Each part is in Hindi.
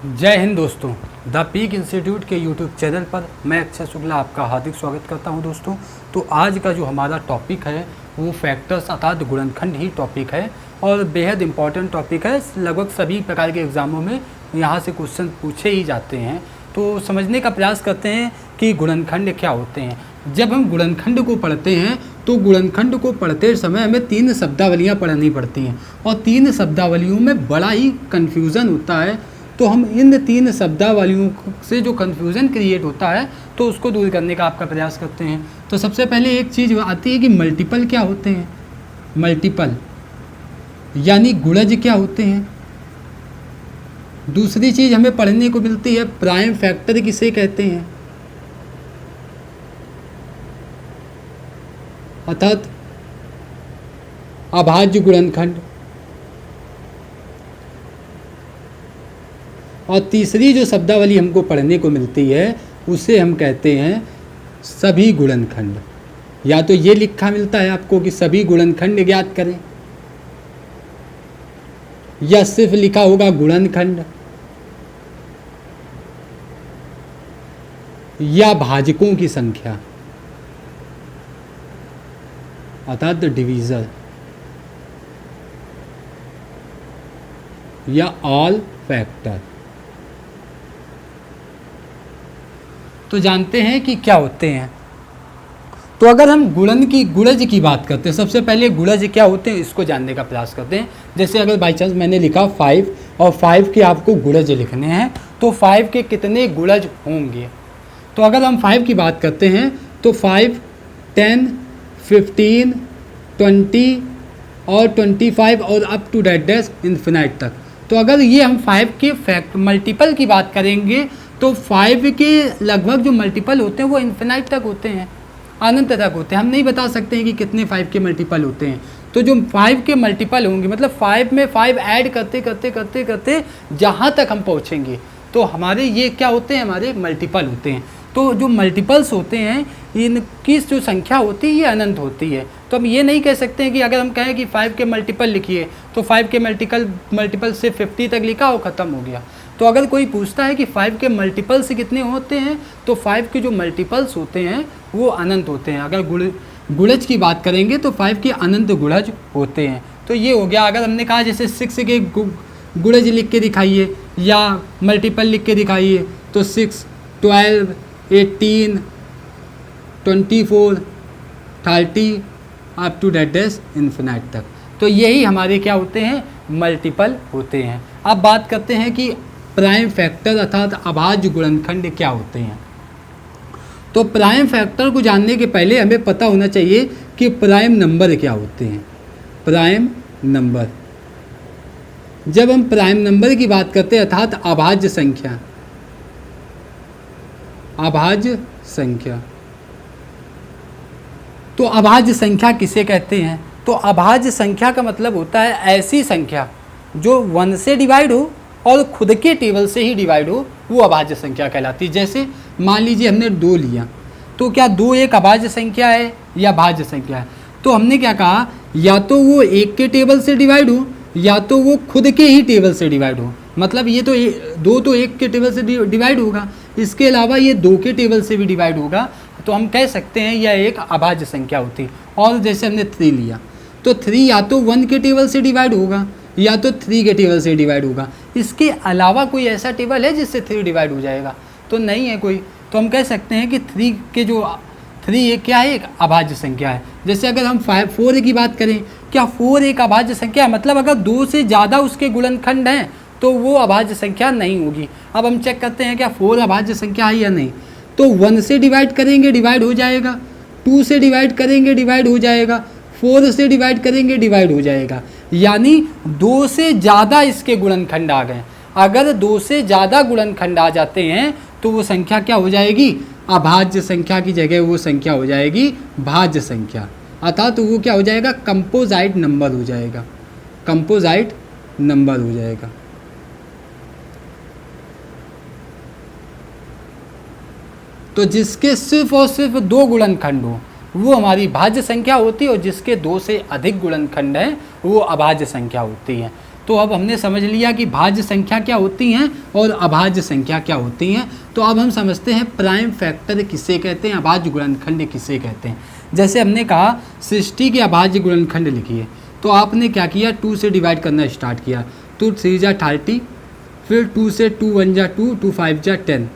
जय हिंद दोस्तों। द पीक इंस्टीट्यूट के यूट्यूब चैनल पर मैं अक्षय शुक्ला आपका हार्दिक स्वागत करता हूं दोस्तों। तो आज का जो हमारा टॉपिक है वो फैक्टर्स अर्थात गुणनखंड ही टॉपिक है और बेहद इम्पॉर्टेंट टॉपिक है। लगभग सभी प्रकार के एग्ज़ामों में यहाँ से क्वेश्चन पूछे ही जाते हैं। तो समझने का प्रयास करते हैं कि गुणनखंड क्या होते हैं। जब हम गुणनखंड को पढ़ते हैं तो गुणनखंड को पढ़ते समय हमें 3 शब्दावलियाँ पढ़नी पड़ती हैं और 3 शब्दावलियों में बड़ा ही कन्फ्यूज़न होता है। तो हम इन 3 शब्दावलियों से जो कन्फ्यूज़न क्रिएट होता है तो उसको दूर करने का आपका प्रयास करते हैं। तो सबसे पहले एक चीज़ आती है कि मल्टीपल क्या होते हैं। मल्टीपल यानी गुणज क्या होते हैं। दूसरी चीज़ हमें पढ़ने को मिलती है प्राइम फैक्टर किसे कहते हैं, अर्थात अभाज्य गुणनखंड। और तीसरी जो शब्दावली हमको पढ़ने को मिलती है उसे हम कहते हैं सभी गुणनखंड। या तो ये लिखा मिलता है आपको कि सभी गुणनखंड ज्ञात करें, या सिर्फ लिखा होगा गुणनखंड, या भाजकों की संख्या अर्थात द डिवीजर, या ऑल फैक्टर। तो जानते हैं कि क्या होते हैं। तो अगर हम गुणज की बात करते हैं, सबसे पहले गुणज क्या होते हैं इसको जानने का प्रयास करते हैं। जैसे अगर बाई चांस मैंने लिखा 5 और 5 के आपको गुणज लिखने हैं तो 5 के कितने गुणज होंगे। तो अगर हम 5 की बात करते हैं तो 5, 10, 15, 20 और 25 और अप टू डैश इन्फिनाइट तक। तो अगर ये हम 5 के मल्टीपल की बात करेंगे तो 5 के लगभग जो मल्टीपल होते हैं वो इन्फिनाइट तक होते हैं, अनंत तक होते हैं। हम नहीं बता सकते हैं कि कितने 5 के मल्टीपल होते हैं। तो जो 5 के मल्टीपल होंगे मतलब 5 में 5 ऐड करते करते करते करते जहाँ तक हम पहुँचेंगे तो हमारे ये क्या होते हैं, हमारे मल्टीपल होते हैं। तो जो मल्टीपल्स होते हैं इनकी जो संख्या होती है ये अनंत होती है। तो हम ये नहीं कह सकते हैं कि अगर हम कहें कि 5 के मल्टीपल लिखिए तो 5 के मल्टीपल से 50 तक लिखा हो, ख़त्म हो गया। तो अगर कोई पूछता है कि 5 के मल्टीपल से कितने होते हैं तो 5 के जो मल्टीपल्स होते हैं वो अनंत होते हैं। अगर गुणज की बात करेंगे तो 5 के अनंत गुणज होते हैं। तो ये हो गया। अगर हमने कहा जैसे 6 के गुणज लिख के दिखाइए या मल्टीपल लिख के दिखाइए तो 6, 12, 18, 24, 30 अप टू डैश इन्फिनाइट तक। तो यही हमारे क्या होते हैं, मल्टीपल होते हैं। अब बात करते हैं कि प्राइम फैक्टर अर्थात अभाज्य गुणनखंड क्या होते हैं। तो प्राइम फैक्टर को जानने के पहले हमें पता होना चाहिए कि प्राइम नंबर क्या होते हैं। प्राइम नंबर, जब हम प्राइम नंबर की बात करते हैं अर्थात अभाज्य संख्या, अभाज्य संख्या। तो अभाज्य संख्या किसे कहते हैं। तो अभाज्य संख्या का मतलब होता है ऐसी संख्या जो 1 से डिवाइड हो और खुद के टेबल से ही डिवाइड हो, वो अभाज्य संख्या कहलाती है। जैसे मान लीजिए हमने 2 लिया तो क्या 2 एक अभाज्य संख्या है या भाज्य संख्या है। तो हमने क्या कहा, या तो वो 1 के टेबल से डिवाइड हो या तो वो खुद के ही टेबल से डिवाइड हो। मतलब ये तो 2 तो 1 के टेबल से डिवाइड होगा, इसके अलावा ये 2 के टेबल से भी डिवाइड होगा। तो हम कह सकते हैं यह एक अभाज्य संख्या होती। और जैसे हमने 3 लिया तो 3 या तो 1 के टेबल से डिवाइड होगा या तो 3 के टेबल से डिवाइड होगा। इसके अलावा कोई ऐसा टेबल है जिससे 3 डिवाइड हो जाएगा, तो नहीं है कोई। तो हम कह सकते हैं कि 3 एक क्या है, एक अभाज्य संख्या है। जैसे अगर हम 4 की बात करें, क्या 4 एक अभाज्य संख्या है। मतलब अगर 2 से ज़्यादा उसके गुणनखंड हैं तो वो अभाज्य संख्या नहीं होगी। अब हम चेक करते हैं क्या 4 अभाज्य संख्या है या नहीं। तो 1 से डिवाइड करेंगे डिवाइड हो जाएगा, 2 से डिवाइड करेंगे डिवाइड हो जाएगा, 4 से डिवाइड करेंगे डिवाइड हो जाएगा। यानी 2 से ज़्यादा इसके गुणनखंड आ गए। अगर 2 से ज़्यादा गुणनखंड आ जाते हैं तो वो संख्या क्या हो जाएगी, अभाज्य संख्या की जगह वो संख्या हो जाएगी भाज्य संख्या। अर्थात तो वो क्या हो जाएगा, कंपोजाइट नंबर हो जाएगा, कंपोजाइट नंबर हो जाएगा। तो जिसके सिर्फ और सिर्फ 2 गुणनखंड हो वो हमारी भाज्य संख्या होती है और जिसके 2 से अधिक गुणनखंड हैं वो अभाज्य संख्या होती है। तो अब हमने समझ लिया कि भाज्य संख्या क्या होती हैं और अभाज्य संख्या क्या होती हैं। तो अब हम समझते हैं प्राइम फैक्टर किसे कहते हैं, अभाज्य गुणनखंड किसे कहते हैं। जैसे हमने कहा 60 के अभाज्य गुणनखंड लिखिए, तो आपने क्या किया, 2 से डिवाइड करना स्टार्ट किया, तो 3 जा 30, फिर 2 से 2 1 जा 2, 2 5 जा 10,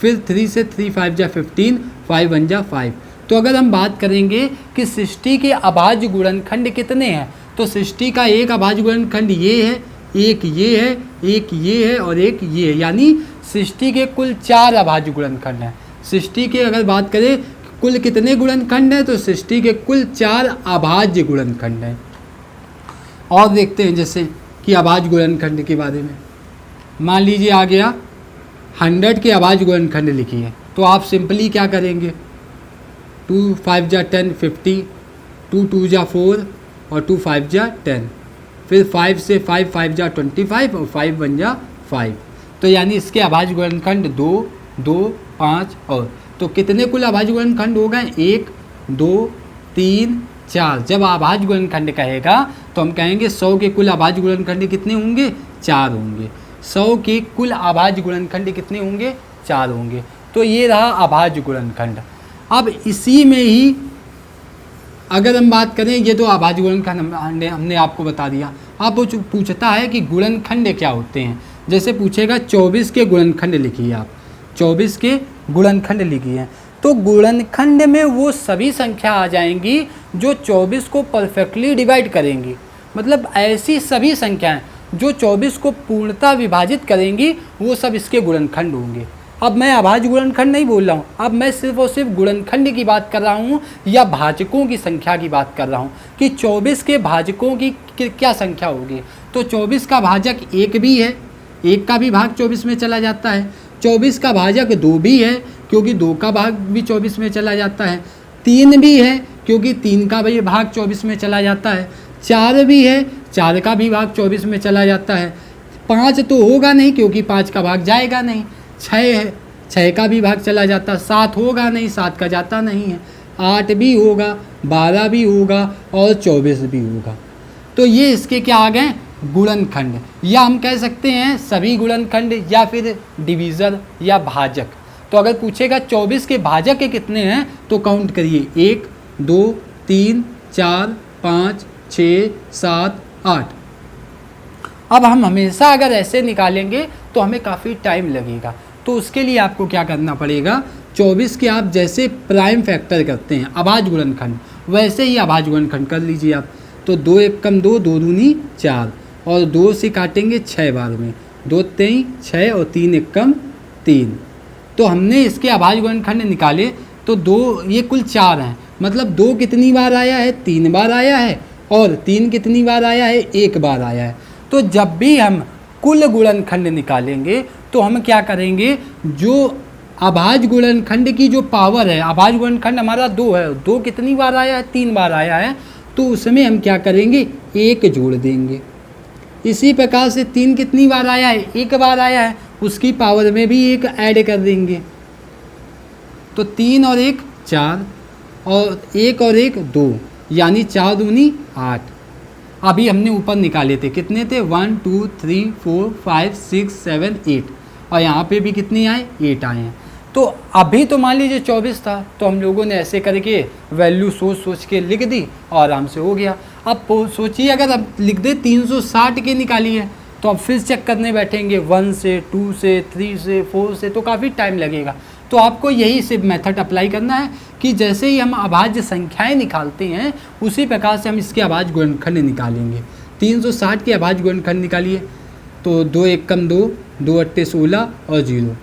फिर 3 से 3 5 जा 15, 5 1 जा 5। तो अगर हम बात करेंगे कि 60 के अभाज्य गुणनखंड कितने हैं, तो 60 का एक अभाज्य गुणनखंड ये है, एक ये है, एक ये है और एक ये है, यानी 60 के कुल 4 अभाज्य गुणनखंड हैं। 60 के अगर बात करें कुल कितने गुणनखंड हैं, तो 60 के कुल 4 अभाज्य गुणनखंड हैं। और देखते हैं जैसे कि अभाज्य गुणनखंड के बारे में। मान लीजिए आ गया 100 के अभाज्य गुणनखंड लिखिए, तो आप सिंपली क्या करेंगे, 2 5 जा 10 50, 2 2 जा 4 और 2 5 जा 10, फिर 5 से 5 5 जा 25 और 5 1 जा 5। तो यानी इसके अभाज्य गुणनखंड 2 2 5 और, तो कितने कुल अभाज्य गुणनखंड हो गए, 1 2 3 4। जब अभाज्य गुणनखंड कहेगा तो हम कहेंगे 100 के कुल अभाज्य गुणनखंड कितने होंगे, 4 होंगे। 100 के कुल अभाज्य गुणनखंड कितने होंगे, 4 होंगे। तो ये रहा अभाज्य गुणनखंड। अब इसी में ही अगर हम बात करें, ये तो अभाज्य गुणनखंड हमने आपको बता दिया। अब पूछता है कि गुणनखंड क्या होते हैं। जैसे पूछेगा 24 के गुणनखंड लिखिए, आप 24 के गुणनखंड लिखिए, तो गुणनखंड में वो सभी संख्या आ जाएंगी जो 24 को परफेक्टली डिवाइड करेंगी। मतलब ऐसी सभी संख्याएं जो 24 को पूर्णतः विभाजित करेंगी, वो सब इसके गुणनखंड होंगे। अब मैं अभाज्य गुणनखंड नहीं बोल रहा हूँ, अब मैं सिर्फ और सिर्फ गुणनखंड की बात कर रहा हूँ या भाजकों की संख्या की बात कर रहा हूँ कि 24 के भाजकों की क्या संख्या होगी। तो 24 का भाजक 1 भी है, 1 का भी भाग 24 में चला जाता है। 24 का भाजक 2 भी है, क्योंकि 2 का भाग भी 24 में चला जाता है। 3 भी है, क्योंकि 3 का भी भाग 24 में चला जाता है। 4 भी है, 4 का भी भाग 24 में चला जाता है। 5 तो होगा नहीं, क्योंकि 5 का भाग जाएगा नहीं। 6 है, 6 का भी भाग चला जाता है। 7 होगा नहीं, 7 का जाता नहीं है। 8 भी होगा, 12 भी होगा और 24 भी होगा। तो ये इसके क्या आ गए, गुणनखंड, या हम कह सकते हैं सभी गुणनखंड या फिर डिवीज़र या भाजक। तो अगर पूछेगा 24 के भाजक के कितने हैं, तो काउंट करिए, 1 2 3 4 5 6 7 8। अब हम हमेशा अगर ऐसे निकालेंगे तो हमें काफ़ी टाइम लगेगा। तो उसके लिए आपको क्या करना पड़ेगा, 24 के आप जैसे प्राइम फैक्टर करते हैं अभाज्य गुणनखंड, वैसे ही अभाज्य गुणनखंड कर लीजिए आप। तो 2 1 कम 2, 2 दूनी 4 और 2 से काटेंगे 6 बार में, 2 3 6 और 3 1 कम 3। तो हमने इसके अभाज्य गुणनखंड निकाले, तो 2 ये कुल 4 हैं। मतलब 2 कितनी बार आया है, 3 बार आया है, और 3 कितनी बार आया है, 1 बार आया है। तो जब भी हम कुल गुणनखंड निकालेंगे तो हम क्या करेंगे, जो अभाज्य गुणनखंड की जो पावर है, अभाज्य गुणनखंड हमारा 2 है, 2 कितनी बार आया है, 3 बार आया है, तो उसमें हम क्या करेंगे, 1 जोड़ देंगे। इसी प्रकार से 3 कितनी बार आया है, 1 बार आया है, उसकी पावर में भी 1 ऐड कर देंगे। तो 3 और 1 4 और 1 और 1 2, यानी 4 दूनी 8। अभी हमने ऊपर निकाले थे, कितने थे, 1 2 3 4 5 6 7 8, और यहाँ पे भी कितने आए, 8 आए हैं। तो अभी तो मान लीजिए 24 था, तो हम लोगों ने ऐसे करके वैल्यू सोच सोच के लिख दी और आराम से हो गया। अब सोचिए अगर अब लिख दे 360 के निकालिए, तो अब फिर चेक करने बैठेंगे 1 से 2 से 3 से 4 से, तो काफ़ी टाइम लगेगा। तो आपको यही सिर्फ मेथड अप्लाई करना है कि जैसे ही हम अभाज्य संख्याएं निकालते हैं, उसी प्रकार से हम इसके अभाज्य गुणनखंड निकालेंगे। 360 के अभाज्य गुणनखंड निकालिए, तो 2 1 कम 2, 2 8 16 और 0,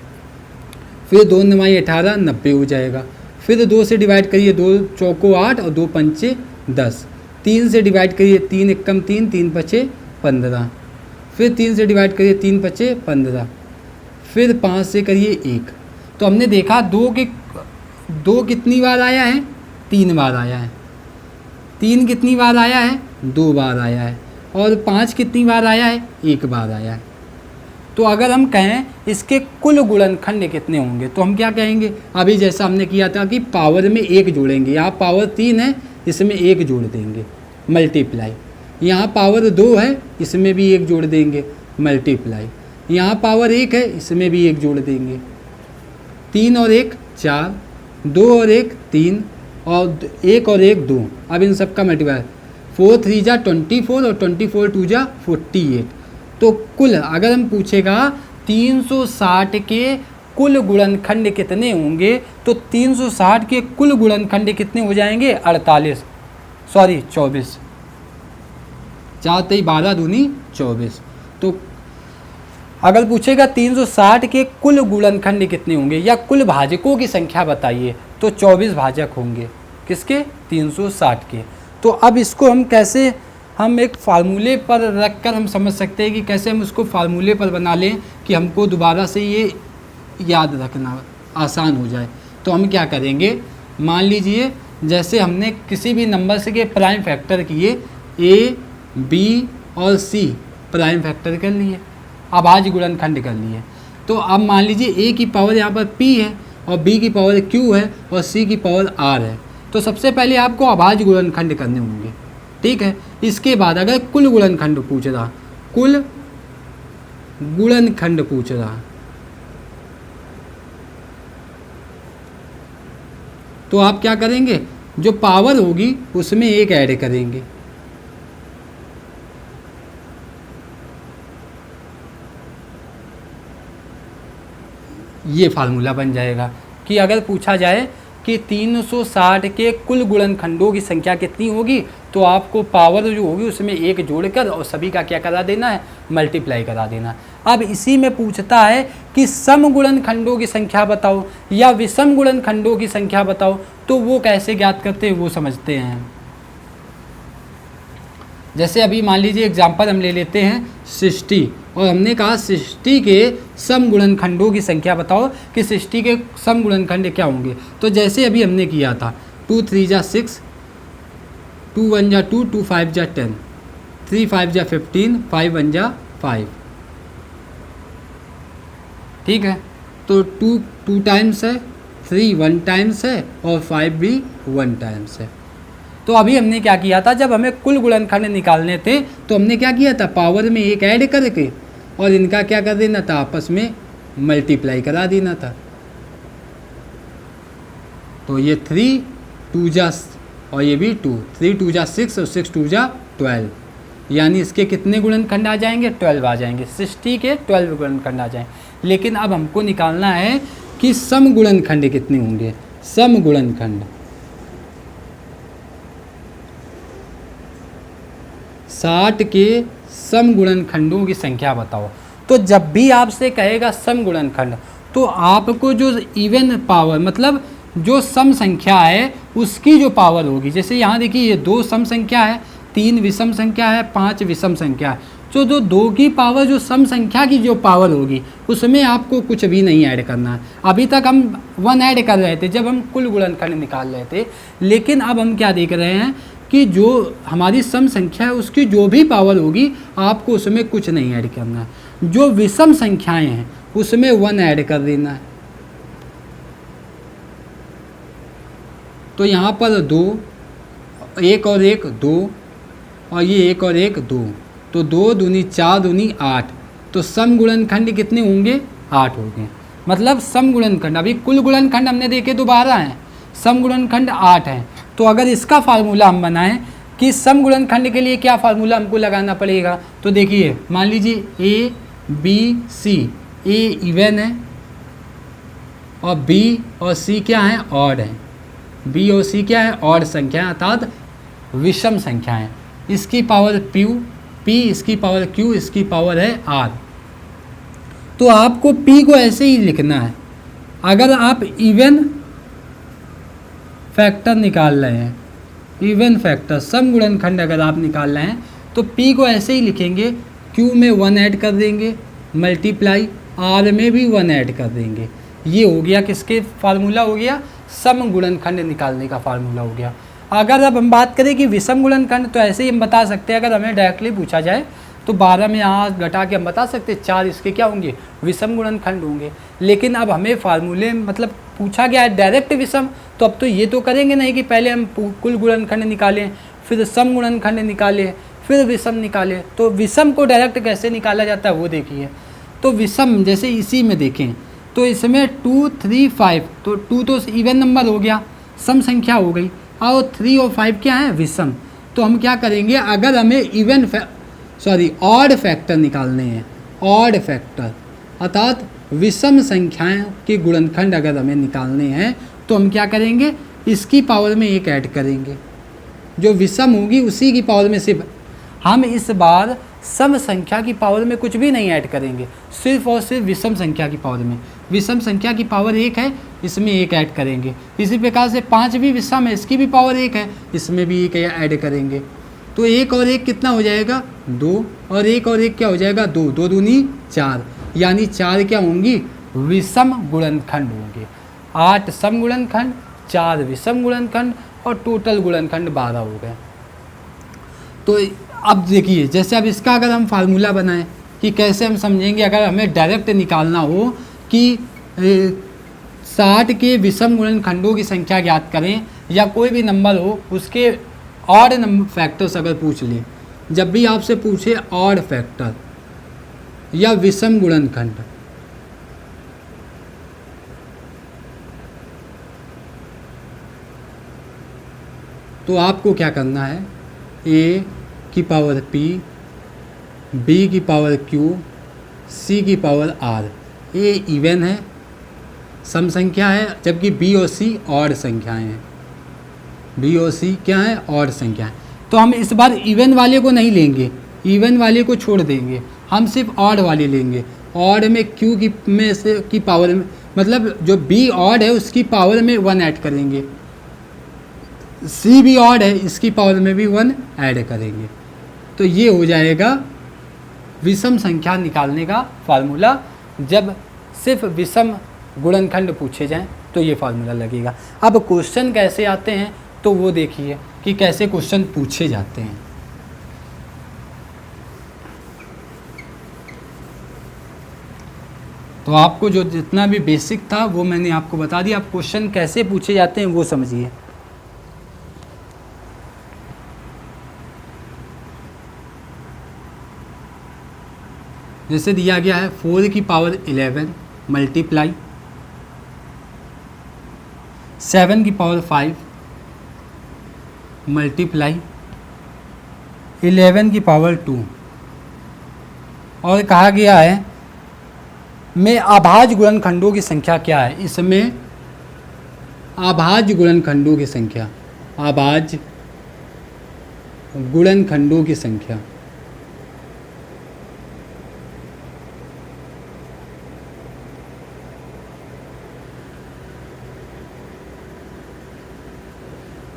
फिर 2 9 18 90 हो जाएगा। फिर 2 से डिवाइड करिए, 2 चौको 8 और 2 पंचे 10। 3 से डिवाइड करिए, 3 1 कम 3, 3 पचे 15। फिर 3 से डिवाइड करिए, 3 पचे 15। फिर 5 से करिए 1। तो हमने देखा 2 कितनी बार आया है, 3 बार आया है। 3 कितनी बार आया है, 2 बार आया है। और 5 कितनी बार आया है, 1 बार आया है। तो अगर हम कहें इसके कुल गुणनखंड कितने होंगे, तो हम क्या कहेंगे, अभी जैसा हमने किया था कि पावर में 1 जोड़ेंगे। यहाँ पावर 3 है, इसमें 1 जोड़ देंगे, मल्टीप्लाई। यहाँ पावर 2 है, इसमें भी 1 जोड़ देंगे, मल्टीप्लाई। यहाँ पावर 1 है, इसमें भी 1 जोड़ देंगे, 3 और 1 4, 2 और 1 3, और 1 और 1 2। अब इन सब का मल्टीप्लाई, 4 3 जा 24 और 24 2 जा 48। तो कुल अगर हम पूछेगा 360 के कुल गुणनखंड कितने होंगे, तो 360 के कुल गुणनखंड कितने हो जाएंगे, 24, 4 3 12 दूनी 24। तो अगर पूछेगा 360 के कुल गुणनखंड कितने होंगे या कुल भाजकों की संख्या बताइए, तो 24 भाजक होंगे, किसके, 360 के। तो अब इसको हम कैसे, हम एक फार्मूले पर रखकर हम समझ सकते हैं कि कैसे हम उसको फार्मूले पर बना लें कि हमको दोबारा से ये याद रखना आसान हो जाए। तो हम क्या करेंगे, मान लीजिए जैसे हमने किसी भी नंबर से के प्राइम फैक्टर किए, ए बी और सी प्राइम फैक्टर कर लिए, अभाज्य गुणनखंड कर लिए। तो अब मान लीजिए ए की पावर यहाँ पर पी है और बी की पावर क्यू है और सी की पावर आर है। तो सबसे पहले आपको अभाज्य गुणनखंड करने होंगे, ठीक है। इसके बाद अगर कुल गुणनखंड पूछ रहा, कुल गुणनखंड पूछ रहा, तो आप क्या करेंगे, जो पावर होगी उसमें 1 ऐड करेंगे, ये फार्मूला बन जाएगा कि अगर पूछा जाए कि 360 के कुल गुणनखंडों की संख्या कितनी होगी, तो आपको पावर जो होगी उसमें 1 जोड़कर और सभी का क्या करा देना है, मल्टीप्लाई करा देना। अब इसी में पूछता है कि सम गुणनखंडों की संख्या बताओ या विषम गुणनखंडों की संख्या बताओ, तो वो कैसे ज्ञात करते हैं वो समझते हैं। जैसे अभी मान लीजिए एग्जाम्पल हम ले लेते हैं 60, और हमने कहा 60 के सम गुणनखंडों की संख्या बताओ कि 60 के सम गुणनखंड क्या होंगे। तो जैसे अभी हमने किया था 2 3 जा 6, 2 1 जा 2, 2 5 जा 10, 3 5 जा 15, 5 1 जा 5, ठीक है। तो 2 टाइम्स है, 3 1 टाइम्स है और 5 भी 1 टाइम्स है। तो अभी हमने क्या किया था, जब हमें कुल गुणनखंड निकालने थे तो हमने क्या किया था, पावर में 1 ऐड करके और इनका क्या कर देना था, आपस में मल्टीप्लाई करा देना था। तो ये 3 2 जा और ये भी 2, 3 2 जा 6 और 6 2 जा 12, यानी इसके कितने गुणनखंड आ जाएंगे, 12 आ जाएंगे। 60 के 12 गुणनखंड आ जाएंगे। लेकिन अब हमको निकालना है कि सम गुणनखंड कितने होंगे, सम गुणनखंड, 60 के सम गुणनखंडों की संख्या बताओ। तो जब भी आपसे कहेगा सम गुणनखंड, तो आपको जो इवन पावर मतलब जो सम संख्या है उसकी जो पावर होगी, जैसे यहाँ देखिए ये 2 सम संख्या है, 3 विषम संख्या है, 5 विषम संख्या है। तो जो 2 की पावर जो सम संख्या की जो पावर होगी उसमें आपको कुछ भी नहीं ऐड करना है। अभी तक हम 1 ऐड कर रहे थे जब हम कुल गुणनखंड निकाल रहे थे, लेकिन अब हम क्या देख रहे हैं कि जो हमारी सम संख्या है उसकी जो भी पावर होगी आपको उसमें कुछ नहीं ऐड करना है। जो विषम संख्याएं हैं उसमें 1 ऐड कर देना है। तो यहाँ पर 2, 1 और 1 2 और ये 1 और 1 2, तो 2 दूनी 4 दूनी 8। तो सम गुणनखंड कितने होंगे, 8 होंगे। मतलब सम गुणनखंड, अभी कुल गुणनखंड हमने देखे तो 12 हैं, सम गुणनखंड 8 हैं। तो अगर इसका फार्मूला हम बनाएं कि सम गुणनखंड के लिए क्या फार्मूला हमको लगाना पड़ेगा, तो देखिए मान लीजिए A B C, A even है और बी और सी क्या है, ऑड है। बी और सी क्या है, ऑड संख्या अर्थात विषम संख्या है। इसकी पावर पी, इसकी पावर क्यू, इसकी पावर है आर। तो आपको पी को ऐसे ही लिखना है। अगर आप इवन फैक्टर निकाल रहे हैं, इवन फैक्टर सम गुणनखंड अगर आप निकाल रहे हैं, तो p को ऐसे ही लिखेंगे, q में 1 ऐड कर देंगे, मल्टीप्लाई r में भी 1 ऐड कर देंगे। ये हो गया किसके फार्मूला हो गया, सम गुणनखंड निकालने का फार्मूला हो गया। अगर अब हम बात करें कि विषम गुणनखंड, तो ऐसे ही हम बता सकते हैं। अगर हमें डायरेक्टली पूछा जाए तो 12 में यहाँ घटा के हम बता सकते हैं 4 इसके क्या होंगे, विषम गुणनखंड होंगे। लेकिन अब हमें फार्मूले मतलब पूछा गया है डायरेक्ट विषम, तो अब तो ये तो करेंगे नहीं कि पहले हम कुल गुणनखंड निकालें, फिर सम गुणनखंड निकालें, फिर विषम निकाले। तो विषम को डायरेक्ट कैसे निकाला जाता है वो देखिए। तो विषम जैसे इसी में देखें तो इसमें 2, 3, 5, तो 2 तो इवन नंबर हो गया, सम संख्या हो गई, और 3 और 5 क्या है, विषम। तो हम क्या करेंगे, अगर हमें ऑड फैक्टर निकालने हैं, ऑड फैक्टर अर्थात विषम संख्याएं के गुणनखंड अगर हमें निकालने हैं तो हम क्या करेंगे, इसकी पावर में 1 ऐड करेंगे, जो विषम होगी उसी की पावर में सिर्फ हम इस बार सम संख्या की पावर में कुछ भी नहीं ऐड करेंगे, सिर्फ और सिर्फ विषम संख्या की पावर में। विषम संख्या की पावर 1 है, इसमें 1 ऐड करेंगे। इसी प्रकार से 5 भी विषम है, इसकी भी पावर 1 है, इसमें भी 1 ऐड करेंगे। तो 1 और 1 कितना हो जाएगा, 2, और 1 और 1 क्या हो जाएगा, 2, 2 दूनी 4, यानी 4 क्या होंगी, विषम गुणनखंड होंगे। 8 सम गुणनखंड, 4 विषम गुणनखंड, और टोटल गुणनखंड 12 हो गए। तो अब देखिए, जैसे अब इसका अगर हम फार्मूला बनाएं कि कैसे हम समझेंगे, अगर हमें डायरेक्ट निकालना हो कि 60 के विषम गुणनखंडों की संख्या ज्ञात करें, या कोई भी नंबर हो उसके ऑड नंबर फैक्टर्स अगर पूछ लें, जब भी आपसे पूछे ऑड फैक्टर या विषम गुणनखंड, तो आपको क्या करना है, a की पावर p, b की पावर q, c की पावर r। a इवन है, सम संख्या है, जबकि b और c ऑड संख्याएं हैं। b और c क्या है, ऑड संख्या है। तो हम इस बार इवन वाले को नहीं लेंगे, इवन वाले को छोड़ देंगे, हम सिर्फ ऑड वाले लेंगे। ऑड में q की पावर में, मतलब जो b ऑड है उसकी पावर में 1 ऐड करेंगे, c भी ऑड है, इसकी पावर में भी 1 ऐड करेंगे। तो ये हो जाएगा विषम संख्या निकालने का फार्मूला। जब सिर्फ विषम गुणनखंड पूछे जाएं तो ये फार्मूला लगेगा। अब क्वेश्चन कैसे आते हैं तो वो देखिए कि कैसे क्वेश्चन पूछे जाते हैं। तो आपको जो जितना भी बेसिक था वो मैंने आपको बता दिया, आप क्वेश्चन कैसे पूछे जाते हैं वो समझिए। जैसे दिया गया है 4 की पावर 11 मल्टीप्लाई 7 की पावर 5 मल्टीप्लाई 11 की पावर 2, और कहा गया है में अभाज्य गुणनखंडों की संख्या क्या है। इसमें अभाज्य गुणनखंडों की संख्या, अभाज्य गुणनखंडों की संख्या,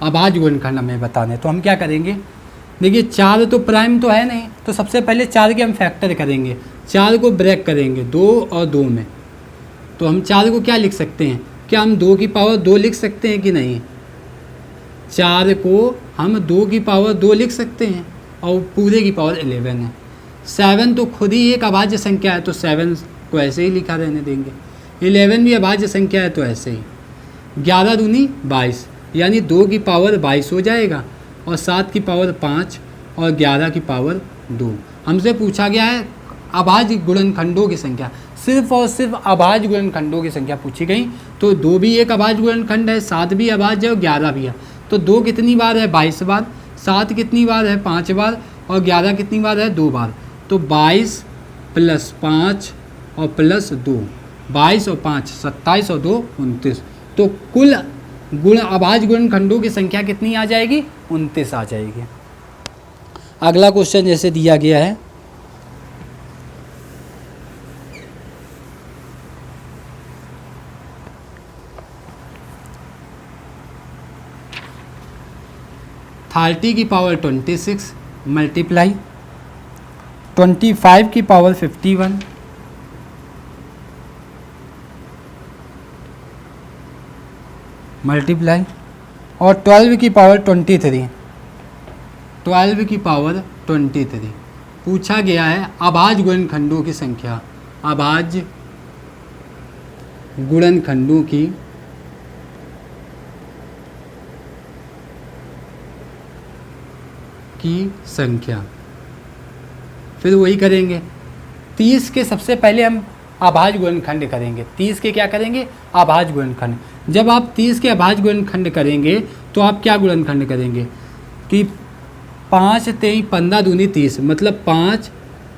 अभाज्य गुणनखंड हमें बताने। तो हम क्या करेंगे, देखिए 4 तो प्राइम तो है नहीं, तो सबसे पहले 4 के हम फैक्टर करेंगे, 4 को ब्रेक करेंगे 2 और 2 में। तो हम 4 को क्या लिख सकते हैं, क्या हम 2 की पावर 2 लिख सकते हैं कि नहीं, 4 को हम 2 की पावर 2 लिख सकते हैं, और पूरे की पावर 11 है। 7 तो खुद ही एक अभाज्य संख्या है, तो 7 को ऐसे ही लिखा रहने देंगे। 11 भी अभाज्य संख्या है, तो ऐसे ही। 11 दूनी 22, यानी 2 की पावर 22 हो जाएगा, और 7 की पावर 5, और 11 की पावर 2। हमसे पूछा गया है अभाज्य गुणनखंडों की संख्या, सिर्फ और सिर्फ अभाज्य गुणनखंडों की संख्या पूछी गई। तो 2 भी एक अभाज्य गुणनखंड है, 7 भी अभाज्य है, और 11 भी है। तो 2 कितनी बार है, 22 बार, 7 कितनी बार है, 5 बार, और 11 कितनी बार है, 2 बार। तो 22 + 5 और +2, 22 और 5 27 और 2 29। तो कुल अभाज्य गुणनखंडों की संख्या कितनी आ जाएगी, 29 आ जाएगी। अगला क्वेश्चन जैसे दिया गया है, थर्टी की पावर 26 मल्टीप्लाई 25 की पावर 51 मल्टीप्लाई, और 12 की पावर 23, 12 की पावर 23। पूछा गया है अभाज्य गुणनखंडों की संख्या, अभाज्य गुणनखंडों की संख्या। फिर वही करेंगे। 30 के सबसे पहले हम अभाज्य गुणनखंड करेंगे। 30 के क्या करेंगे? अभाज्य गुणनखंड। जब आप 30 के अभाज्य गुणनखंड करेंगे तो आप क्या गुणनखंड करेंगे कि 5 तेई 15 दूनी 30, मतलब 5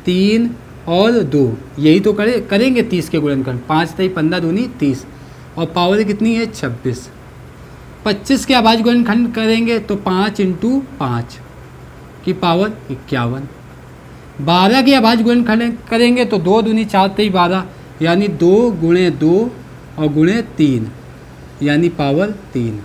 3 और 2, यही तो करेंगे 30 के गुणनखंड। 5 तेई 15 दूनी 30 और पावर कितनी है? 26। 25 के अभाज्य गुणनखंड करेंगे तो 5 × 5 की पावर 51। 12 के अभाज्य गुणनखंड करेंगे तो 2 दूनी 4 तेई 12, यानी 2 × 2 और × 3, यानी पावर 3।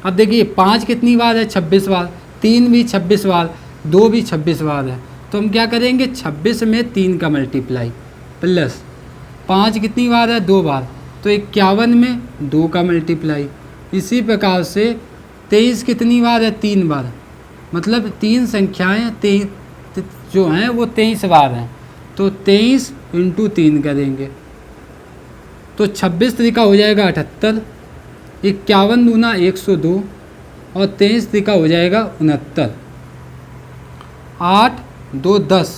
अब देखिए 5 कितनी बार है? 26 बार। 3 भी 26 बार, 2 भी 26 बार है। तो हम क्या करेंगे? 26 में 3 का मल्टीप्लाई प्लस 5 कितनी बार है? 2 बार, तो 51 में 2 का मल्टीप्लाई। इसी प्रकार से 23 कितनी बार है? 3 बार, मतलब 3 संख्याएँ जो हैं वो 23 बार हैं, तो 23 × 3 करेंगे तो 26 तरीका हो जाएगा 78, 51 दूना 102 और 23 तरीका हो जाएगा 69। 8 2 10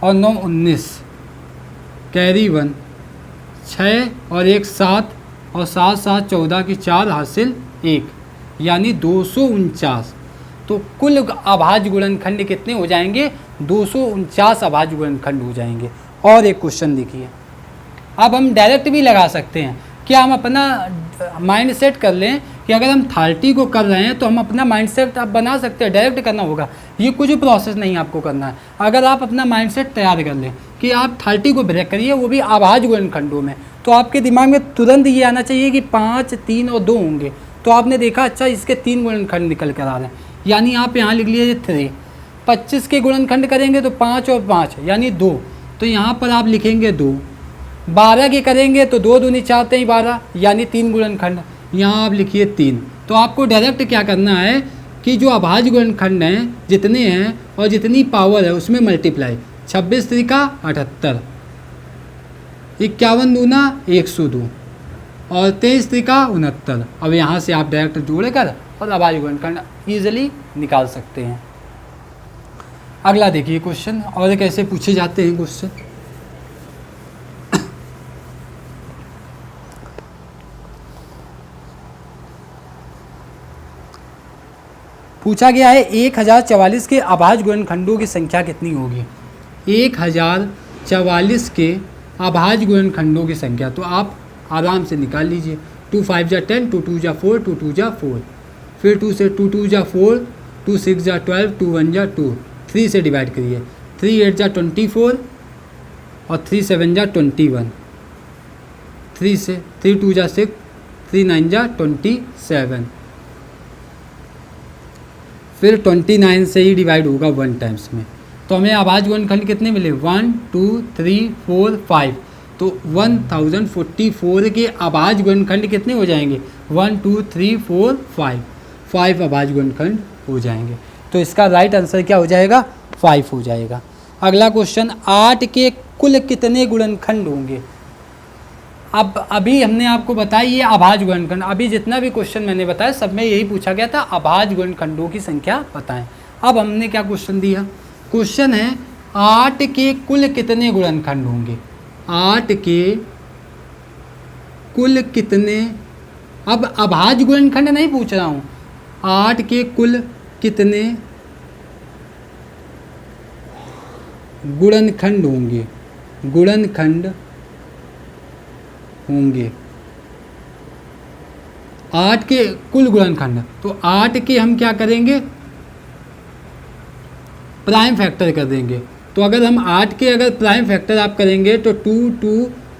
और 9 19, कैरी 1, 6 और 1 7 और 7 7 14 की 4 हासिल 1, यानी 249। तो कुल अभाज्य गुणनखंड कितने हो जाएंगे? 249 अभाज्य गुणनखंड हो जाएंगे। और एक क्वेश्चन देखिए, अब हम डायरेक्ट भी लगा सकते हैं। क्या हम अपना माइंड सेट कर लें कि अगर हम 30 को कर रहे हैं तो हम अपना माइंड सेट आप बना सकते हैं, डायरेक्ट करना होगा, ये कुछ प्रोसेस नहीं आपको करना है। अगर आप अपना माइंड सेट तैयार कर लें कि आप 30 को ब्रेक करिए, वो भी अभाज्य गुणनखंडों में, तो आपके दिमाग में तुरंत ये आना चाहिए कि 5 3 और 2 होंगे। तो आपने देखा अच्छा इसके 3 गुणनखंड निकल कर आ रहे हैं, यानी आप यहाँ लिख लीजिए 3। 25 के गुणनखंड करेंगे तो 5 और 5 यानी 2, तो यहाँ पर आप लिखेंगे 2। 12 के करेंगे तो 2 दूनी 4 तेई 12, यानी 3 गुणनखंड, यहाँ आप लिखिए 3। तो आपको डायरेक्ट क्या करना है कि जो अभाज्य गुणनखंड हैं जितने हैं और जितनी पावर है उसमें मल्टीप्लाई। 26 तरीका 78, 51 दूना 102 और 23 तरीका 69। अब यहाँ से आप डायरेक्ट जोड़कर और अभाज्य गुणनखंड ईजिली निकाल सकते हैं। अगला देखिए क्वेश्चन, और कैसे पूछे जाते हैं क्वेश्चन। पूछा गया है 1044 के अभाज्य गुणनखंडों की संख्या कितनी होगी? 1044 के अभाज्य गुणनखंडों की संख्या तो आप आराम से निकाल लीजिए। 2 5 जा 10, 2 2 जा 4, 2 2 जा 4, फिर 2 से 2 2 जा 4, 2 6 जा 12, 2 1 जा 2, 3 से डिवाइड करिए। 3 8 जा 24 और 3 7 जा 21, 3 से 3 2 जा 6, 3 9 जा 27, फिर 29 से ही डिवाइड होगा 1 टाइम्स में। तो हमें अभाज्य गुणनखंड कितने मिले? 1 2 3 4 5, तो 1044 के अभाज्य गुणनखंड कितने हो जाएंगे? 1 2 3 4 5 अभाज्य गुणनखंड हो जाएंगे। तो इसका राइट आंसर क्या हो जाएगा? 5 हो जाएगा। अगला क्वेश्चन, 8 के कुल कितने गुणनखंड होंगे? अब अभी हमने आपको बताया ये अभाज्य गुणनखंड, अभी जितना भी क्वेश्चन मैंने बताया सब में यही पूछा गया था, अभाज्य गुणनखंडों की संख्या बताएं। अब हमने क्या क्वेश्चन दिया? क्वेश्चन है 8 के कुल कितने गुणनखंड होंगे? 8 के कुल कितने, अब अभाज्य गुणनखंड नहीं पूछ रहा हूँ, 8 के कुल कितने गुणनखंड होंगे? गुणनखंड होंगे 8 के कुल गुणनखंड, तो 8 के हम क्या करेंगे? प्राइम फैक्टर कर देंगे। तो अगर हम 8 के अगर प्राइम फैक्टर आप करेंगे तो 2 2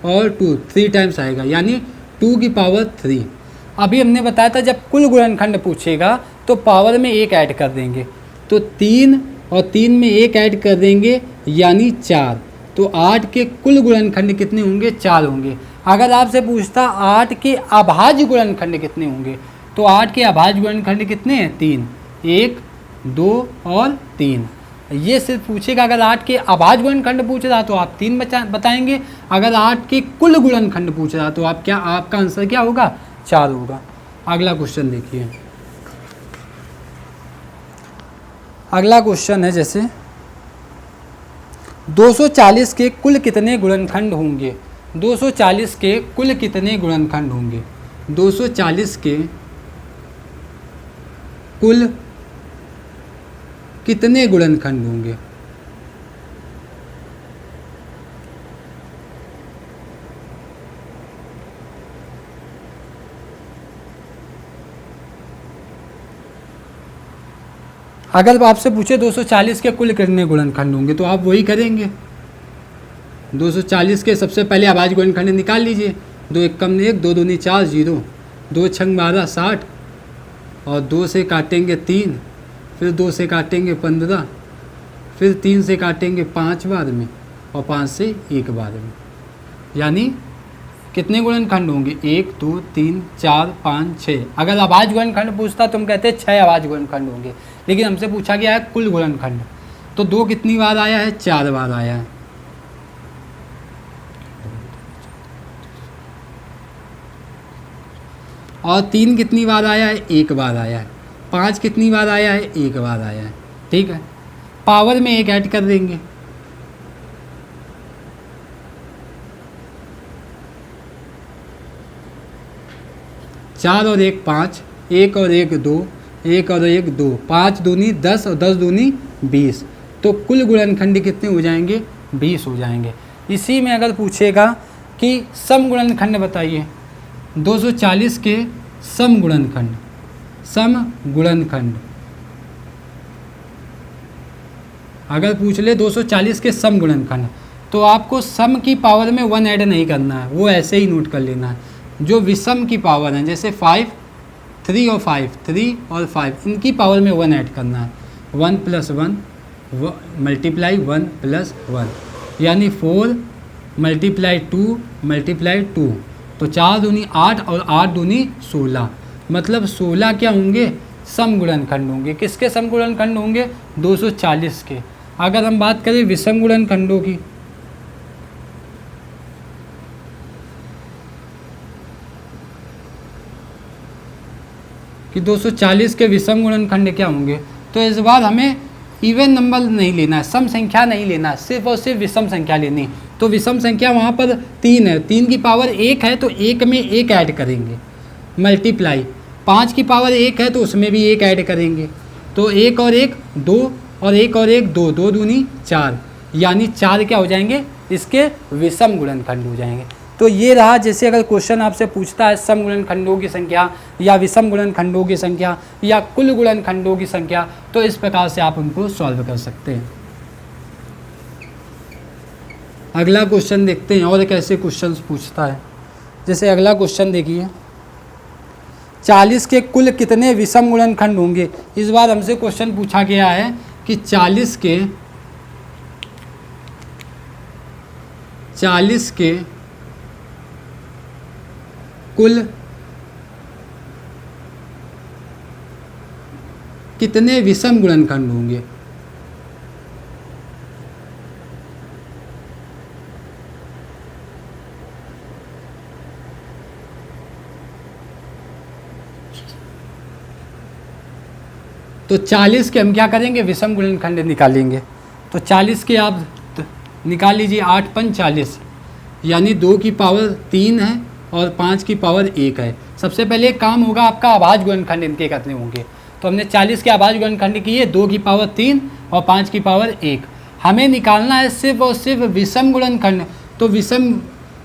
और 2 3 टाइम्स आएगा, यानी 2 की पावर 3। अभी हमने बताया था जब कुल गुणनखंड पूछेगा तो पावर में 1 ऐड कर देंगे, तो 3 और 3 में 1 ऐड कर देंगे यानी 4। तो 8 के कुल गुणनखंड कितने होंगे? 4 होंगे। अगर आपसे पूछता 8 के अभाज्य गुणनखंड कितने होंगे, तो 8 के अभाज्य गुणनखंड कितने हैं? 3, 1 2 और 3। ये सिर्फ पूछेगा। अगर 8 के अभाज्य गुणनखंड पूछ रहा तो आप 3 बताएंगे, अगर 8 के कुल गुणनखंड पूछ रहा तो आप क्या, आपका आंसर क्या होगा? 4 होगा। अगला क्वेश्चन देखिए, अगला क्वेश्चन है जैसे 240 के कुल कितने गुणनखंड होंगे? 240 के कुल कितने गुणनखंड होंगे? 240 के कुल कितने गुणनखंड होंगे? अगर आपसे पूछे 240 के कुल कितने गुणनखंड होंगे तो आप वही करेंगे। 240 के सबसे पहले अभाज्य गुणनखंड निकाल लीजिए। 2 एकम 1, 2 दूनी 4, 0, 2 छंग 12, 60, और 2 से काटेंगे 3, फिर 2 से काटेंगे 15, फिर 3 से काटेंगे 5 बार में, और 5 से 1 बार में। यानी कितने गुणनखंड होंगे? 1, 2, 3, 4, 5, 6। अगर अभाज्य गुणनखंड पूछता तो हम कहते हैं 6 अभाज्य गुणनखंड होंगे, लेकिन हमसे पूछा गया है कुल गुणनखंड। तो 2 कितनी बार आया है? 4 बार आया है। और 3 कितनी बार आया है? 1 बार आया है। 5 कितनी बार आया है? 1 बार आया है। ठीक है, पावर में 1 ऐड कर देंगे। चार और 1 5, 1 और 1 2, 1 और 1 2, 5 दूनी 10 और 10 दूनी 20। तो कुल गुणनखंड कितने हो जाएंगे? 20 हो जाएंगे। इसी में अगर पूछेगा कि सम गुणनखंड बताइए, 240 के सम गुणनखंड, सम गुणनखंड अगर पूछ ले 240 के सम गुणनखंड, तो आपको सम की पावर में 1 ऐड नहीं करना है, वो ऐसे ही नोट कर लेना है। जो विषम की पावर है, जैसे 5, 3 और 5, 3 और 5, इनकी पावर में 1 ऐड करना है। 1 + 1 मल्टीप्लाई 1 + 1, यानी 4 × 2 × 2, तो 4 दूनी 8 और 8 दूनी 16, मतलब 16 क्या होंगे? सम गुणनखंड होंगे। किसके सम गुणनखंड होंगे? 240 के। अगर हम बात करें विषम गुणनखंडों की, कि 240 के विषम गुणनखंड क्या होंगे, तो इस बार हमें इवन नंबर नहीं लेना है, सम संख्या नहीं लेना है, सिर्फ और सिर्फ विषम संख्या लेनी। तो विषम संख्या वहाँ पर 3 है, 3 की पावर 1 है तो 1 में 1 ऐड करेंगे, मल्टीप्लाई 5 की पावर 1 है तो उसमें भी 1 ऐड करेंगे। तो 1 और 1 2, और 1 और 1 2, 2 दूनी 4, यानी 4 क्या हो जाएंगे? इसके विषम गुणनखंड हो जाएंगे। तो ये रहा, जैसे अगर क्वेश्चन आपसे पूछता है सम गुणनखंडों की संख्या या विषम गुणनखंडों की संख्या या कुल गुणनखंडों की संख्या, तो इस प्रकार से आप उनको सॉल्व कर सकते हैं। अगला क्वेश्चन देखते हैं और कैसे क्वेश्चंस पूछता है। जैसे अगला क्वेश्चन देखिए, 40 के कुल कितने विषम गुणनखंड होंगे? इस बार हमसे क्वेश्चन पूछा गया है कि 40 के कुल कितने विषम गुणनखंड होंगे? तो 40 के हम क्या करेंगे? विषम गुणनखंड निकालेंगे। तो 40 के आप निकाल लीजिए, 8 × 5 = 40, यानी 2 की पावर 3 है और 5 की पावर 1 है। सबसे पहले काम होगा आपका अभाज्य गुणनखंड इनके कितने होंगे। तो हमने 40 के अभाज्य गुणनखंड किए, 2 की पावर 3 और 5 की पावर 1। हमें निकालना है सिर्फ और सिर्फ विषम गुणनखंड। तो विषम,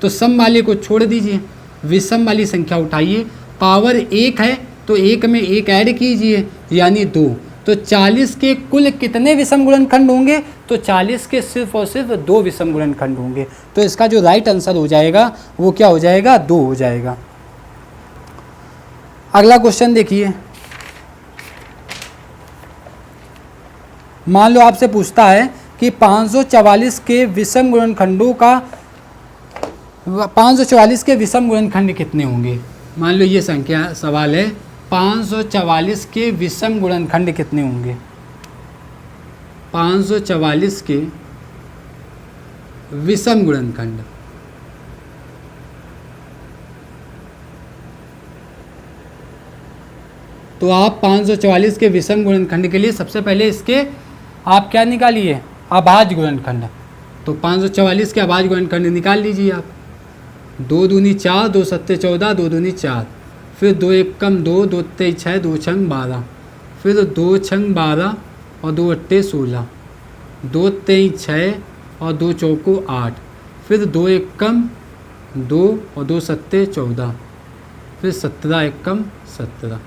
तो सम वाले को छोड़ दीजिए, विषम वाली संख्या उठाइए। पावर 1 है तो 1 में 1 ऐड कीजिए, यानी 2। तो 40 के कुल कितने विषम गुणनखंड होंगे? तो 40 के सिर्फ और सिर्फ 2 विषम गुणनखंड होंगे। तो इसका जो राइट आंसर हो जाएगा वो क्या हो जाएगा? 2 हो जाएगा। अगला क्वेश्चन देखिए, मान लो आपसे पूछता है कि 544 के विषम गुणनखंडों का 544 के विषम गुणनखंड कितने होंगे? मान लो ये संख्या सवाल है, 544 के विषम गुणनखंड कितने होंगे? 544 के विषम गुणनखंड, तो आप 544 के विषम गुणनखंड के लिए सबसे पहले इसके आप क्या निकालिए? अभाज्य गुणनखंड। तो 544 के अभाज्य गुणनखंड निकाल लीजिए आप। 2 दूनी 4, 2 सत्ते 14, 2 दूनी 4, फिर 2 एकम 2, 2 तेईस 6, 2 छंग 12, फिर 2 छंग 12 और 2 अट्टे 16, 2 तेईस 6 और 2 चौको 8, फिर 2 एकम 2 और 2 सत्ते 14, फिर 17 एकम 17।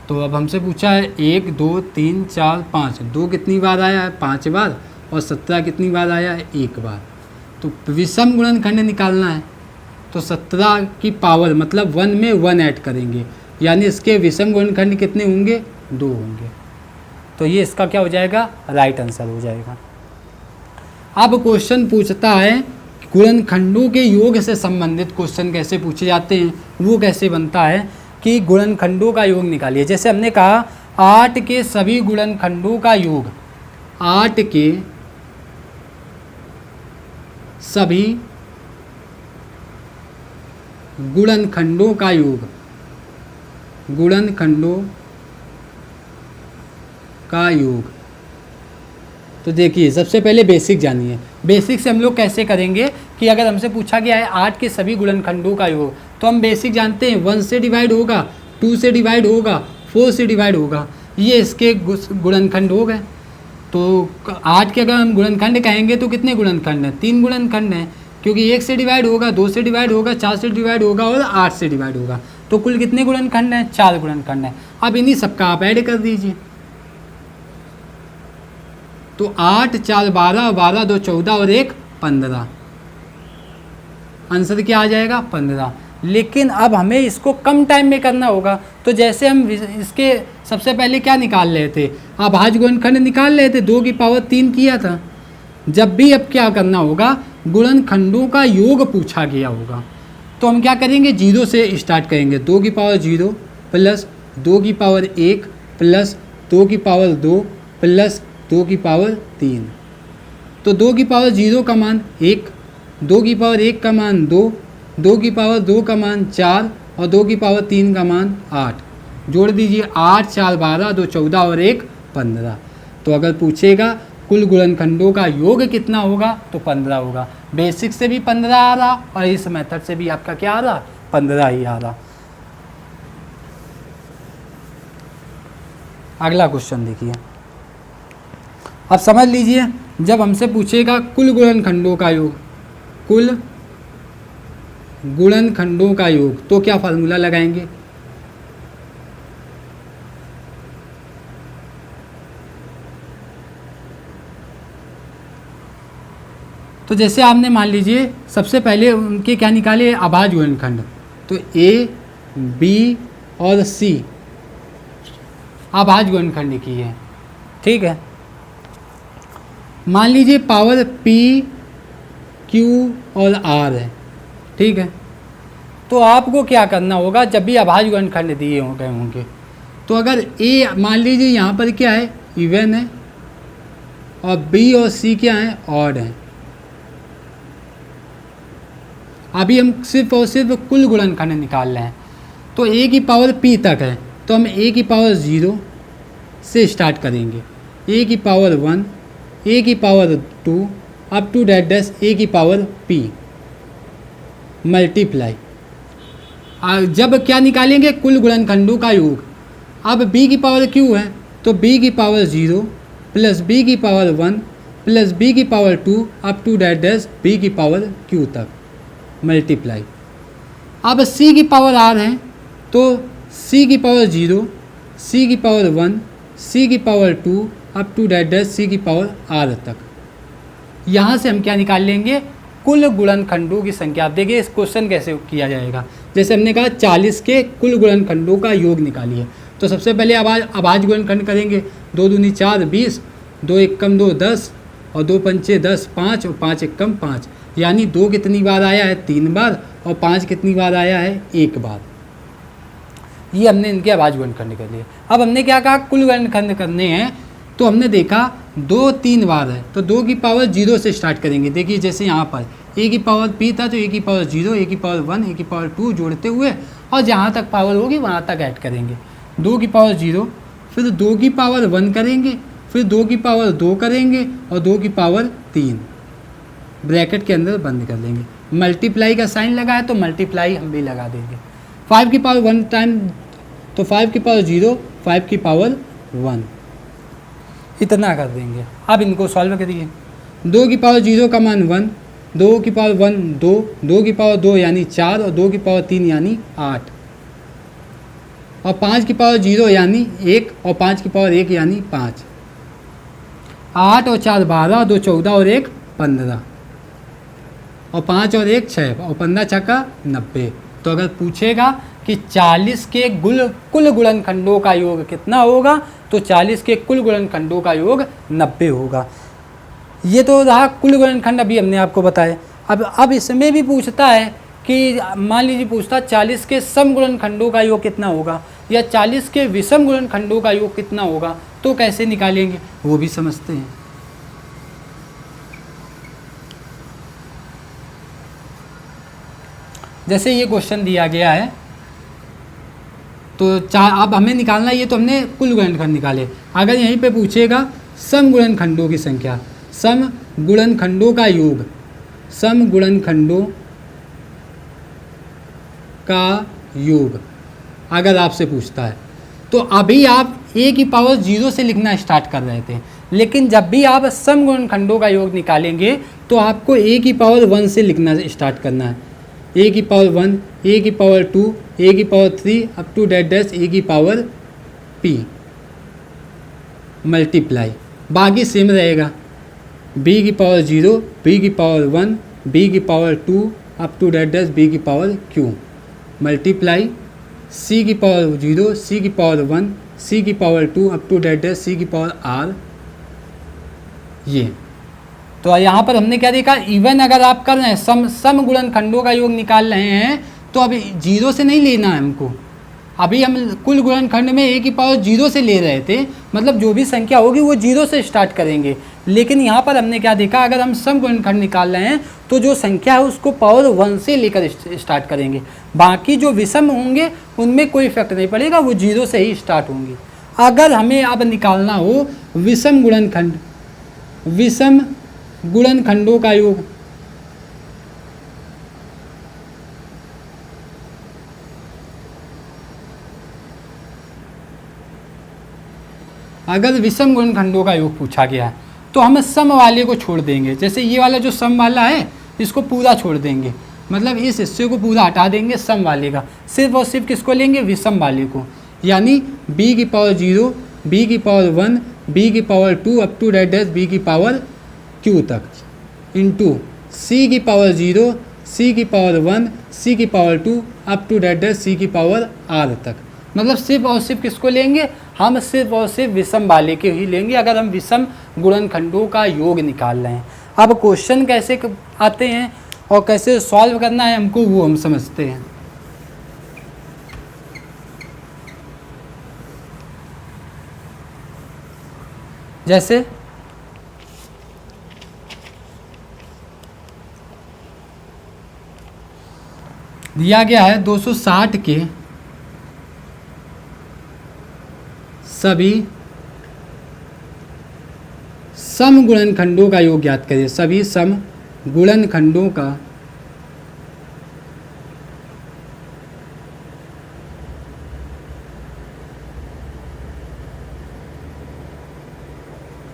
तो अब हमसे पूछा है 1 2 3 4 5, 2 कितनी बार आया है 5 बार, और 17 कितनी बार आया है 1 बार। तो विषम गुणनखंड निकालना है, तो 17 की पावर मतलब 1 में 1 ऐड करेंगे, यानी इसके विषम गुणनखंड कितने होंगे 2 होंगे। तो ये इसका क्या हो जाएगा, राइट आंसर हो जाएगा। अब क्वेश्चन पूछता है गुणनखंडों के योग से संबंधित क्वेश्चन कैसे पूछे जाते हैं, वो कैसे बनता है कि गुणनखंडों का योग निकालिए। जैसे हमने कहा 8 के सभी गुणनखंडों का योग, 8 के सभी गुणनखंडों का योग, गुणनखंडों का योग। तो देखिए सबसे पहले बेसिक जानिए। बेसिक से हम लोग कैसे करेंगे कि अगर हमसे पूछा गया है 8 के सभी गुणनखंडों का योग, तो हम बेसिक जानते हैं 1 से डिवाइड होगा, 2 से डिवाइड होगा, 4 से डिवाइड होगा, ये इसके गुणनखंड हो गए। तो 8 के अगर हम गुणनखंड कहेंगे तो कितने गुणनखंड हैं, 3 गुणनखंड हैं, क्योंकि 1 से डिवाइड होगा, 2 से डिवाइड होगा, 4 से डिवाइड होगा और 8 से डिवाइड होगा। तो कुल कितने गुणनखंड हैं, 4 गुणनखंड हैं। अब इन्हीं सबका आप ऐड कर दीजिए। तो 8 4 12, 12 2 14 और 1 15, आंसर क्या आ जाएगा 15। लेकिन अब हमें इसको कम टाइम में करना होगा, तो जैसे हम इसके सबसे पहले क्या निकाल रहे थे, अभाज्य गुणनखंड निकाल रहे थे, 2 की पावर 3 किया था। जब भी अब क्या करना होगा, गुणनखंडों का योग पूछा गया होगा, तो हम क्या करेंगे 0 से स्टार्ट करेंगे। 2 की पावर 0 प्लस 2 की पावर 1 प्लस 2 की पावर 2 प्लस 2 की पावर 3। तो 2 की पावर 0 का मान 1, 2 की पावर 1 का मान 2, 2 की पावर 2 का मान 4 और 2 की पावर 3 का मान 8। जोड़ दीजिए 8 4 12 2 14 और 1 15। तो अगर पूछेगा कुल गुणनखंडों का योग कितना होगा तो 15 होगा। बेसिक से भी 15 आ रहा और इस मेथड से भी आपका क्या आ रहा, 15 ही आ रहा। अगला क्वेश्चन देखिए, अब समझ लीजिए जब हमसे पूछेगा कुल गुणनखंडों का योग, कुल गुणनखंडों का योग, तो क्या फार्मूला लगाएंगे, तो जैसे आपने मान लीजिए सबसे पहले उनके क्या निकाले, अभाज्य गुणनखंड। तो ए बी और सी अभाज्य गुणनखंड की है, ठीक है। मान लीजिए पावर पी क्यू और आर है, ठीक है। तो आपको क्या करना होगा, जब भी अभाज्य गुणनखंड दिए गए होंगे, तो अगर ए मान लीजिए यहाँ पर क्या है इवन है और बी और सी क्या है ऑड है। अभी हम सिर्फ और सिर्फ कुल गुणनखंड निकाल रहे हैं। तो ए की पावर पी तक है, तो हम ए की पावर 0 से स्टार्ट करेंगे, ए की पावर 1, ए की power 2 up to that dash A की पावर पी मल्टीप्लाई। जब क्या निकालेंगे कुल गुणनखंडों का योग। अब b की पावर q है, तो b की पावर 0 प्लस b की पावर 1 प्लस b की power 2 up to that dash b की पावर q तक मल्टीप्लाई। अब c की पावर r है, तो c की पावर 0, c की पावर 1, c की power 2 up to that dash c की पावर r तक। यहाँ से हम क्या निकाल लेंगे, कुल गुणनखंडों की संख्या। आप देखिए इस क्वेश्चन कैसे किया जाएगा। जैसे हमने कहा 40 के कुल गुणनखंडों का योग निकालिए, तो सबसे पहले अभाज्य गुणनखंड करेंगे। 2 दूनी 4 20, 2 एकम 2 10 और 2 पंचे 10 5 और 5 एकम 5, यानी 2 कितनी बार आया है 3 बार और 5 कितनी बार आया है 1 बार। ये हमने इनके अभाज्य गुणनखंड कर लिए। अब हमने क्या कहा कुल गुणनखंड करने हैं, तो हमने देखा 2 3 बार है, तो 2 की पावर 0 से स्टार्ट करेंगे। देखिए जैसे यहाँ पर ए की पावर पी था, तो ए की पावर 0, ए की पावर 1, ए की पावर 2 जोड़ते हुए और जहाँ तक पावर होगी वहाँ तक ऐड करेंगे। 2 की पावर 0, फिर 2 की पावर 1 करेंगे, फिर 2 की पावर 2 करेंगे और 2 की पावर 3। ब्रैकेट के अंदर बंद कर देंगे। मल्टीप्लाई का साइन लगा है तो मल्टीप्लाई हम भी लगा देंगे। 5 की पावर 1 टाइम तो 5 की पावर 0, 5 की पावर 1 इतना कर देंगे। अब इनको सॉल्व करिए। 2 की पावर 0 का मान 1, 2 की पावर 1 2, 2 की पावर 2 यानी 4 और 2 की पावर 3 यानी 8 और 5 की पावर 0 यानी 1 और 5 की पावर 1 यानी 5। 8 और 4 12, 2 14 और 1 15 और 5 और 1 6 और 15 छक्का 90। तो अगर पूछेगा कि 40 के कुल गुणनखंडों का योग कितना होगा तो 40 के कुल गुणनखंडों का योग 90 होगा। ये तो रहा कुल गुणनखंड, अभी हमने आपको बताया। अब इसमें भी पूछता है कि मान लीजिए पूछता 40 के सम गुणनखंडों का योग कितना होगा या 40 के विषम गुणनखंडों का योग कितना होगा, तो कैसे निकालेंगे वो भी समझते हैं। जैसे ये क्वेश्चन दिया गया है तो अब हमें निकालना, ये तो हमने कुल गुणनखंड निकाले। अगर यहीं पे पूछेगा सम गुणनखंडों की संख्या, सम गुणनखंडों का योग, सम गुणनखंडों का योग अगर आपसे पूछता है तो अभी आप a की पावर 0 से लिखना स्टार्ट कर रहे थे, लेकिन जब भी आप सम गुणनखंडों का योग निकालेंगे तो आपको a की पावर 1 से लिखना स्टार्ट करना है। a की पावर 1, a की पावर 2, a की power 3 up to that dash a की पावर p मल्टीप्लाई, बाकी सेम रहेगा। b की पावर 0, b की पावर 1, b की power 2 up to that dash b की पावर q मल्टीप्लाई c की पावर 0, c की पावर 1, c की power 2 up to that dash c की पावर r। ये तो यहाँ पर हमने क्या देखा, इवन अगर आप कर रहे हैं सम गुणनखंडों का योग निकाल रहे हैं तो अभी 0 से नहीं लेना है हमको। अभी हम कुल गुणनखंड में a की पावर 0 से ले रहे थे, मतलब जो भी संख्या होगी वो 0 से स्टार्ट करेंगे। लेकिन यहाँ पर हमने क्या देखा, अगर हम सम गुणनखंड निकाल रहे हैं तो जो संख्या है उसको पावर 1 से लेकर स्टार्ट करेंगे। बाकी जो विषम होंगे उनमें कोई इफेक्ट नहीं पड़ेगा, वो 0 से ही स्टार्ट होंगी। अगर हमें अब निकालना हो विषम गुणनखंड, विषम गुणनखंडों का योग, अगर विषम गुणनखंडों का योग पूछा गया है तो हम सम वाले को छोड़ देंगे। जैसे ये वाला जो सम वाला है इसको पूरा छोड़ देंगे, मतलब इस हिस्से को पूरा हटा देंगे सम वाले का, सिर्फ और सिर्फ किसको लेंगे, विषम वाले को। यानी b की पावर 0, b की पावर 1, b की power 2 up to that dash b की पावर q तक इंटू c की पावर 0, c की पावर 1, c की power 2 up to that dash c की पावर r तक। मतलब सिर्फ और सिर्फ किसको लेंगे, हम सिर्फ और सिर्फ विषम वाले के ही लेंगे अगर हम विषम गुणनखंडों का योग निकाल रहे हैं। अब क्वेश्चन कैसे आते हैं और कैसे सॉल्व करना है हमको वो हम समझते हैं। जैसे दिया गया है 260 के सभी सम गुणनखंडों का योग ज्ञात करिए। सभी सम गुणनखंडों का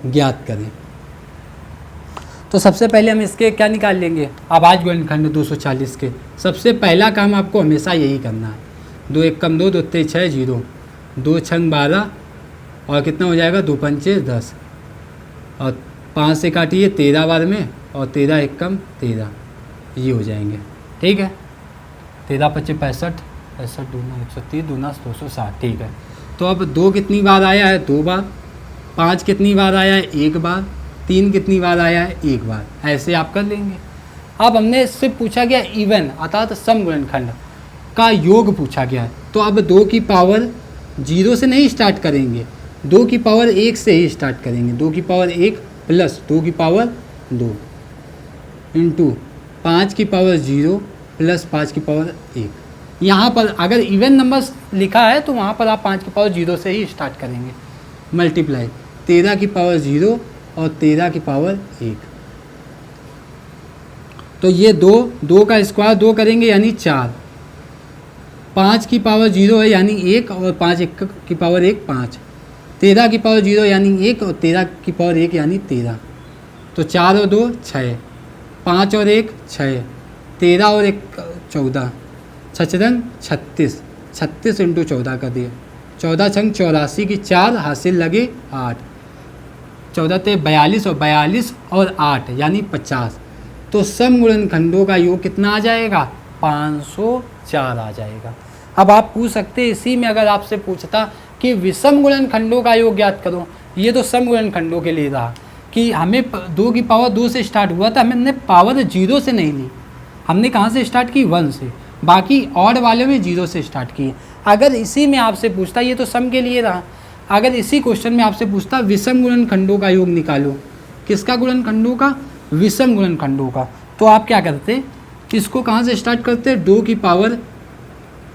ज्ञात करें। तो सबसे पहले हम इसके क्या निकाल लेंगे, आवाज गुणनखंड 240 के। सबसे पहला काम आपको हमेशा यही करना है। 2 1 कम 2, 2 3 6 0, 2 6 12 और कितना हो जाएगा, 2 5 10 और 5 से काटिए 13 बार में और 13 1 कम 13, ये हो जाएंगे। ठीक है, 13 25 65, 65 दूना 130, दूना 260। ठीक है, तो अब 2 कितनी बार आया है, 2 बार। 5 कितनी बार आया है, 1 बार। 3 कितनी बार आया है, 1 बार। ऐसे आप कर लेंगे। अब हमने इससे पूछा गया इवन अर्थात सम गुणनखंड का योग पूछा गया है, तो अब 2 की पावर 0 से नहीं स्टार्ट करेंगे, 2 की पावर 1 से ही स्टार्ट करेंगे। 2 की पावर 1 प्लस 2 की पावर 2 इंटू 5 की पावर 0 प्लस 5 की पावर 1। यहाँ पर अगर इवन नंबर लिखा है तो वहाँ पर आप 5 की पावर 0 से ही स्टार्ट करेंगे। मल्टीप्लाई 13 की पावर 0 और 13 की पावर 1। तो ये 2 का स्क्वायर 2 करेंगे यानी 4, 5 की पावर 0 है यानी 1 और 5 1 की पावर 1 5, 13 की पावर 0 यानी 1 और 13 की पावर 1 यानी 13। तो 4 और 2 6, 5 और 1 6, 13 और 1 14, 6 रंग 36, 36 इंटू 14 कर दिए, 14 छंग 84 की 4 हासिल लगे 8, 14 ते 42 और 42 और 8 यानी 50। तो सम गुणनखंडों का योग कितना आ जाएगा? 504 आ जाएगा। अब आप पूछ सकते हैं इसी में अगर आपसे पूछता कि विषम गुणनखंडों का योग ज्ञात करो, ये तो सम गुणनखंडों के लिए रहा कि हमें 2 की पावर 2 से स्टार्ट हुआ था, हमने पावर 0 से नहीं ली, हमने कहाँ से स्टार्ट की? 1 से, बाकी ऑड वाले में 0 से स्टार्ट किए। अगर इसी में आपसे पूछता, ये तो सम के लिए रहा, अगर इसी क्वेश्चन में आपसे पूछता विषम गुणनखंडों का योग निकालो, किसका गुणनखंडों का? विषम गुणनखंडों का, तो आप क्या करते? इसको कहाँ से स्टार्ट करते? 2 की पावर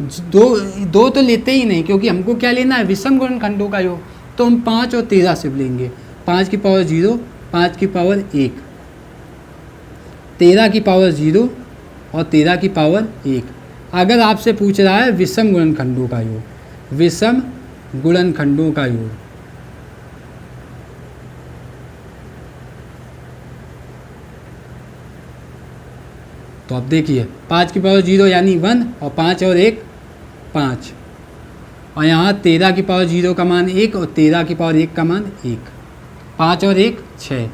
2 तो लेते ही नहीं, क्योंकि हमको क्या लेना है? विषम गुणनखंडों का योग। तो हम 5 और 13 से लेंगे, 5 की पावर 0, 5 की पावर 1, 13 की पावर 0 और 13 की पावर 1। अगर आपसे पूछ रहा है विषम गुणनखंडों का योग, विषम गुणनखंडों का योग, तो अब देखिए 5 की पावर 0 यानी 1 और 5 और 1 5, और यहाँ 13 की पावर 0 का मान 1 और 13 की पावर 1 का मान 1, 5 और 1 6,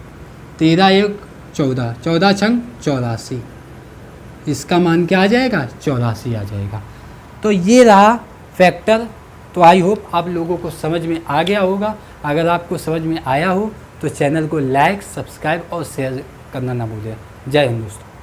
13 1 14, 14 छंग 84, इसका मान क्या आ जाएगा? 84 आ जाएगा। तो ये रहा फैक्टर। तो आई होप आप लोगों को समझ में आ गया होगा। अगर आपको समझ में आया हो तो चैनल को लाइक, सब्सक्राइब और शेयर करना ना भूलें। जय हिंद दोस्तों।